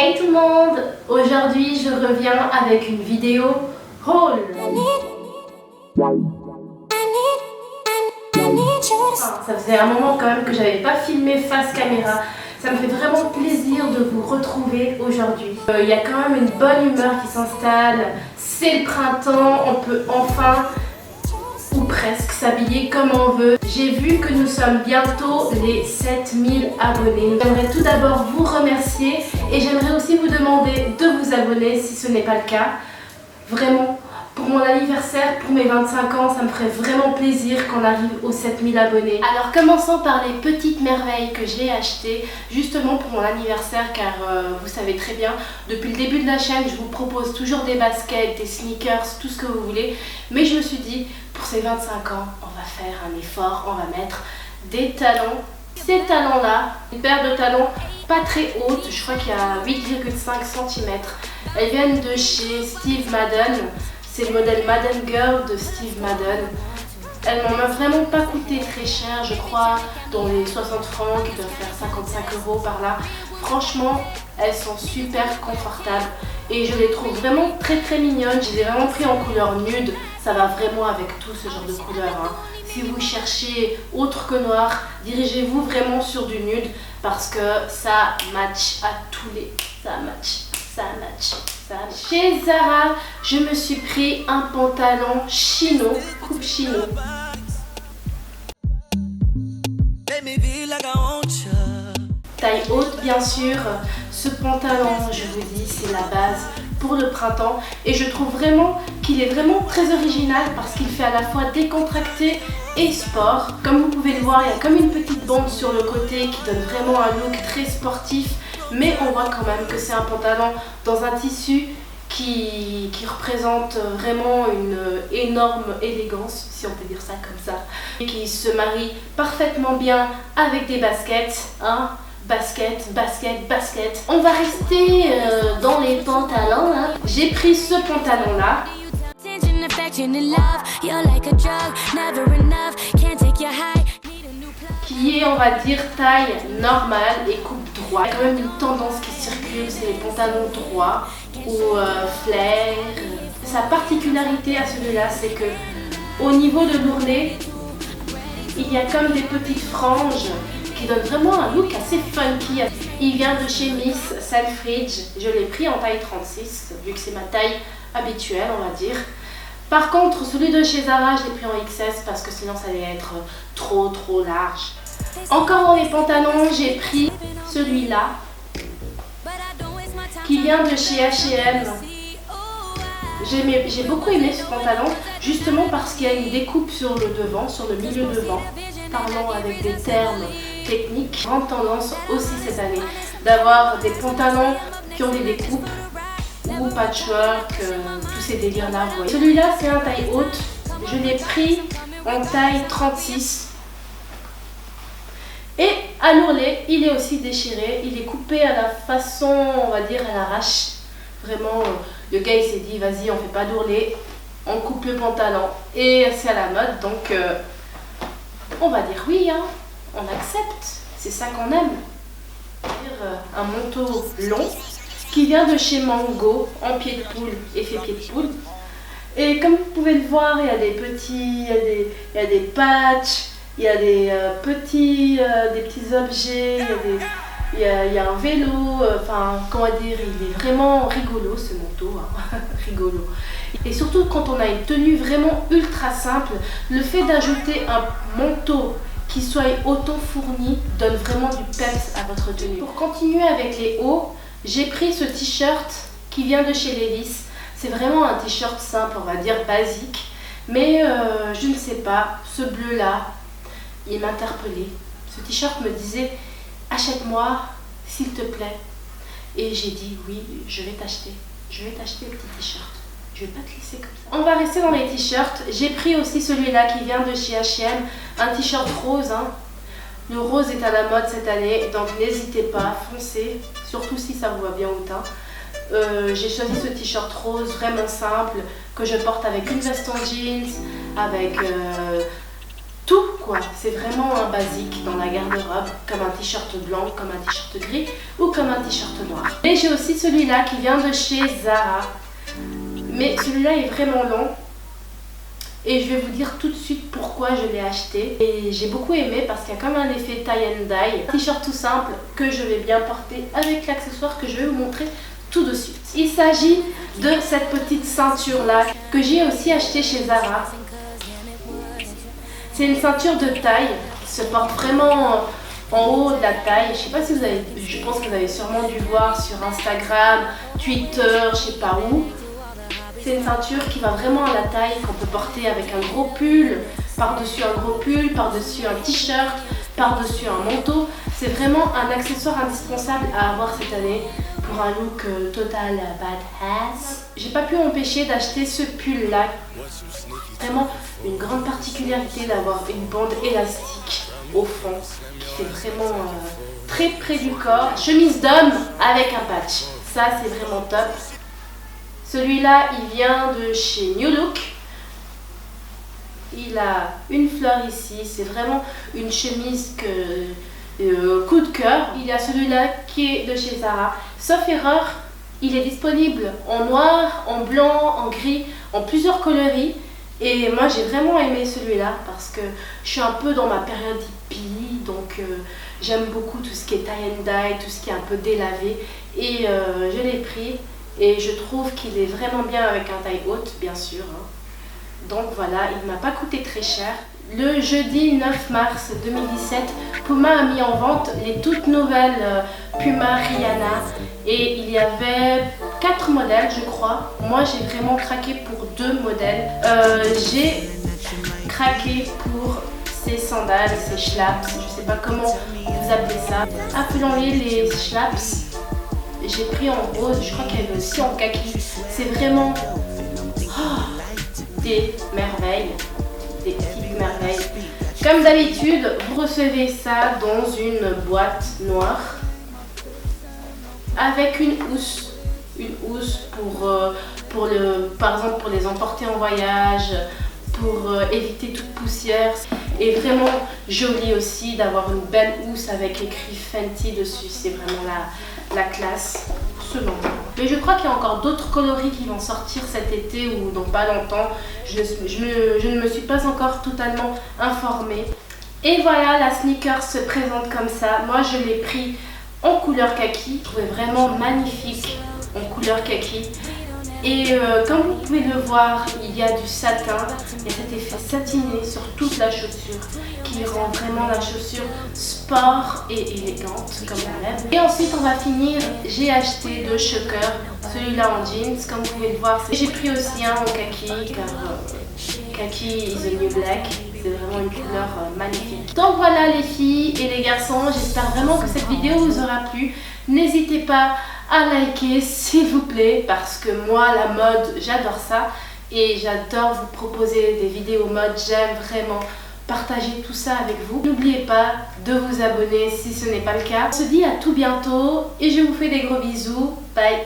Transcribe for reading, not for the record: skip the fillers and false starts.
Hey tout le monde! Aujourd'hui je reviens avec une vidéo haul. Ça faisait un moment quand même que j'avais pas filmé face caméra. Ça me fait vraiment plaisir de vous retrouver aujourd'hui. Il y a quand même une bonne humeur qui s'installe. C'est le printemps, on peut enfin ou presque s'habiller comme on veut. J'ai vu que nous sommes bientôt les 7000 abonnés. J'aimerais tout d'abord vous remercier et j'aimerais aussi vous demander de vous abonner si ce n'est pas le cas. Vraiment, pour mon anniversaire, pour mes 25 ans, ça me ferait vraiment plaisir qu'on arrive aux 7000 abonnés. Alors commençons par les petites merveilles que j'ai achetées justement pour mon anniversaire, car vous savez très bien, depuis le début de la chaîne, je vous propose toujours des baskets, des sneakers, tout ce que vous voulez. Mais je me suis dit, pour ces 25 ans, on va faire un effort, on va mettre des talons. Ces talons-là, une paire de talons pas très haute, je crois qu'il y a 8,5 cm. Elles viennent de chez Steve Madden. C'est le modèle Madden Girl de Steve Madden. Elles m'ont vraiment pas coûté très cher, je crois, dans les 60 francs qui doivent faire 55 € par là. Franchement, elles sont super confortables et je les trouve vraiment très mignonnes. Je les ai vraiment pris en couleur nude, ça va vraiment avec tout ce genre de couleur. Si vous cherchez autre que noir, dirigez-vous vraiment sur du nude parce que ça match à tous les... Ça match. Chez Zara, je me suis pris un pantalon chino, coupe chino. Taille haute bien sûr. Ce pantalon, je vous dis, c'est la base pour le printemps. Et je trouve vraiment qu'il est vraiment très original parce qu'il fait à la fois décontracté et sport. Comme vous pouvez le voir, il y a comme une petite bande sur le côté qui donne vraiment un look très sportif. Mais on voit quand même que c'est un pantalon dans un tissu qui représente vraiment une énorme élégance, si on peut dire ça comme ça. Et qui se marie parfaitement bien avec des baskets. Basket. On va rester dans les pantalons. J'ai pris ce pantalon-là. Qui est, on va dire, taille normale et coupe droite. Il y a quand même une tendance qui circule, c'est les pantalons droits ou flair. Sa particularité à celui-là, c'est que au niveau de l'ourlet, il y a comme des petites franges qui donnent vraiment un look assez funky. Il vient de chez Miss Selfridge. Je l'ai pris en taille 36, vu que c'est ma taille habituelle, on va dire. Par contre, celui de chez Zara, je l'ai pris en XS parce que sinon ça allait être trop large. Encore dans les pantalons, j'ai pris celui-là qui vient de chez H&M. J'ai beaucoup aimé ce pantalon justement parce qu'il y a une découpe sur le devant, sur le milieu devant. Parlons avec des termes techniques. Grande tendance aussi cette année d'avoir des pantalons qui ont des découpes ou patchwork, tous ces délires là. Celui-là c'est un taille haute, je l'ai pris en taille 36 et à l'ourlet il est aussi déchiré, il est coupé à la façon, on va dire à l'arrache. Vraiment le gars il s'est dit vas-y on fait pas d'ourlet, on coupe le pantalon et c'est à la mode, donc on va dire oui, on accepte, c'est ça qu'on aime. Un manteau long qui vient de chez Mango, en pied de poule, effet pied de poule. Et comme vous pouvez le voir, il y a des petits, il y a des patchs, il y a des petits objets, il y a un vélo, enfin comment dire, il est vraiment rigolo ce manteau, rigolo. Et surtout quand on a une tenue vraiment ultra simple, le fait d'ajouter un manteau qui soit autant fourni donne vraiment du peps à votre tenue. Pour continuer avec les hauts, j'ai pris ce t-shirt qui vient de chez Levi's. C'est vraiment un t-shirt simple, on va dire basique. Mais je ne sais pas, ce bleu-là, il m'interpellait. Ce t-shirt me disait « Achète-moi, s'il te plaît ». Et j'ai dit « Oui, je vais t'acheter. Je vais t'acheter le petit t-shirt. Je vais pas te laisser comme ça ». On va rester dans les t-shirts. J'ai pris aussi celui-là qui vient de chez H&M. Un t-shirt rose. Le rose est à la mode cette année, donc n'hésitez pas, foncez, surtout si ça vous va bien au teint. J'ai choisi ce t-shirt rose vraiment simple que je porte avec une veste en jeans, avec tout quoi. quoi. C'est vraiment un basique dans la garde-robe, comme un t-shirt blanc, comme un t-shirt gris ou comme un t-shirt noir. Et j'ai aussi celui-là qui vient de chez Zara. Mais celui-là est vraiment long. Et je vais vous dire tout de suite pourquoi je l'ai acheté. Et j'ai beaucoup aimé parce qu'il y a comme un effet tie and dye. Un t-shirt tout simple que je vais bien porter avec l'accessoire que je vais vous montrer tout de suite. Il s'agit de cette petite ceinture là que j'ai aussi acheté chez Zara. C'est une ceinture de taille qui se porte vraiment en haut de la taille. Je sais pas si vous avez, je pense que vous avez sûrement dû voir sur Instagram, Twitter, je sais pas où. C'est une ceinture qui va vraiment à la taille, qu'on peut porter avec un gros pull, par-dessus un gros pull, par-dessus un t-shirt, par-dessus un manteau. C'est vraiment un accessoire indispensable à avoir cette année pour un look total badass. J'ai pas pu m'empêcher d'acheter ce pull là. Vraiment une grande particularité d'avoir une bande élastique au fond qui fait vraiment très près du corps. Chemise d'homme avec un patch. Ça c'est vraiment top. Celui-là, il vient de chez New Look. Il a une fleur ici. C'est vraiment une chemise coup de cœur. Il y a celui-là qui est de chez Zara. Sauf erreur, il est disponible en noir, en blanc, en gris, en plusieurs coloris. Et moi, j'ai vraiment aimé celui-là parce que je suis un peu dans ma période hippie. Donc, j'aime beaucoup tout ce qui est tie and dye, tout ce qui est un peu délavé. Et je l'ai pris. Et je trouve qu'il est vraiment bien avec un taille haute, bien sûr. Donc voilà, il ne m'a pas coûté très cher. Le jeudi 9 mars 2017, Puma a mis en vente les toutes nouvelles Puma Rihanna. Et il y avait 4 modèles, je crois. Moi, j'ai vraiment craqué pour 2 modèles. J'ai craqué pour ces sandales, ces schlaps. Je ne sais pas comment vous appelez ça. Appelons-les les schlaps. J'ai pris en rose, je crois qu'il y avait aussi en kaki. C'est vraiment des merveilles, des petites merveilles. Comme d'habitude, vous recevez ça dans une boîte noire avec une housse. Une housse par exemple pour les emporter en voyage, pour éviter toute poussière. Et vraiment joli aussi d'avoir une belle housse avec écrit Fenty dessus. C'est vraiment la classe, selon moi. Mais je crois qu'il y a encore d'autres coloris qui vont sortir cet été ou dans pas longtemps. Je ne me suis pas encore totalement informée. Et voilà, la sneaker se présente comme ça. Moi, je l'ai pris en couleur kaki. Je trouvais vraiment magnifique en couleur kaki. Et comme vous pouvez le voir, il y a du satin, il y a cet effet satiné sur toute la chaussure qui rend vraiment la chaussure sport et élégante comme on l'aime. Et ensuite on va finir, j'ai acheté 2 chokers, celui-là en jeans, comme vous pouvez le voir. J'ai pris aussi un en kaki car kaki is the new black. C'est vraiment une couleur magnifique. Donc voilà les filles et les garçons, j'espère vraiment que cette vidéo vous aura plu. N'hésitez pas à liker s'il vous plaît parce que moi la mode j'adore ça et j'adore vous proposer des vidéos mode. J'aime vraiment partager tout ça avec vous. N'oubliez pas de vous abonner si ce n'est pas le cas. On se dit à tout bientôt et je vous fais des gros bisous. Bye.